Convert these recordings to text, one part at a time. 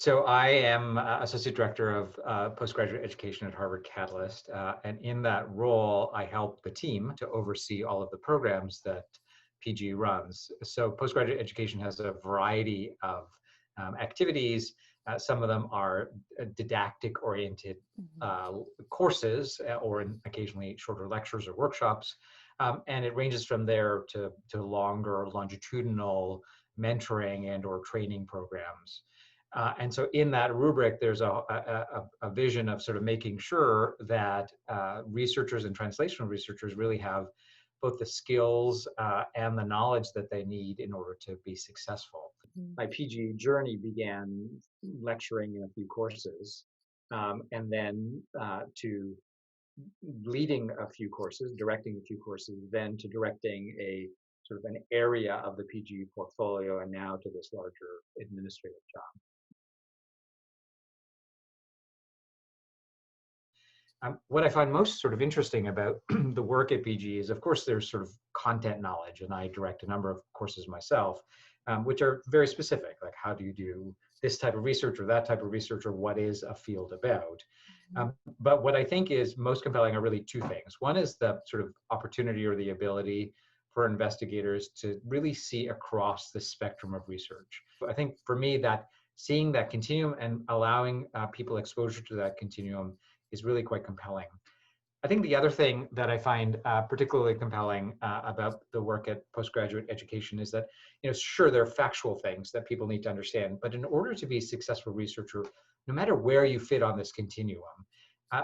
So I am Associate Director of Postgraduate Education at Harvard Catalyst. And in that role, I help the team to oversee all of the programs that PG runs. So Postgraduate Education has a variety of activities. Some of them are didactic-oriented Mhm. courses or occasionally shorter lectures or workshops. And it ranges from there to longer longitudinal mentoring and or training programs. And so in that rubric, there's a vision of sort of making sure that researchers and translational researchers really have both the skills and the knowledge that they need in order to be successful. Mhm. My PG journey began lecturing in a few courses, and then to leading a few courses, directing a few courses, then to directing a sort of an area of the PG portfolio, and now to this larger administrative job. What I find most sort of interesting about the work at BG is, of course, there's sort of content knowledge, and I direct a number of courses myself, which are very specific, like how do you do this type of research or that type of research, or what is a field about? Mhm. But what I think is most compelling are really two things. One is the sort of opportunity or the ability for investigators to really see across the spectrum of research. I think for me, that seeing that continuum and allowing people exposure to that continuum is really quite compelling. I think the other thing that I find particularly compelling about the work at postgraduate education is that, sure, there are factual things that people need to understand, but in order to be a successful researcher, no matter where you fit on this continuum,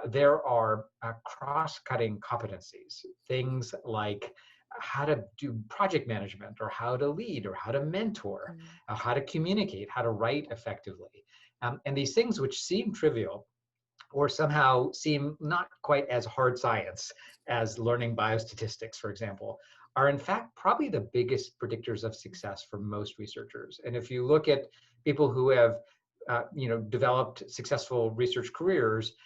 there are cross-cutting competencies, things like how to do project management or how to lead or how to mentor, Mhm. how to communicate, how to write effectively. And these things which seem trivial or somehow seem not quite as hard science as learning biostatistics, for example, are in fact probably the biggest predictors of success for most researchers. And if you look at people who have developed successful research careers,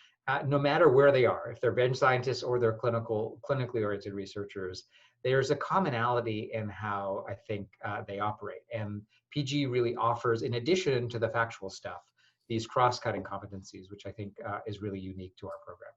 no matter where they are, if they're bench scientists or they're clinically oriented researchers, there's a commonality in how I think they operate. And PG really offers, in addition to the factual stuff, these cross-cutting competencies, which I think is really unique to our program.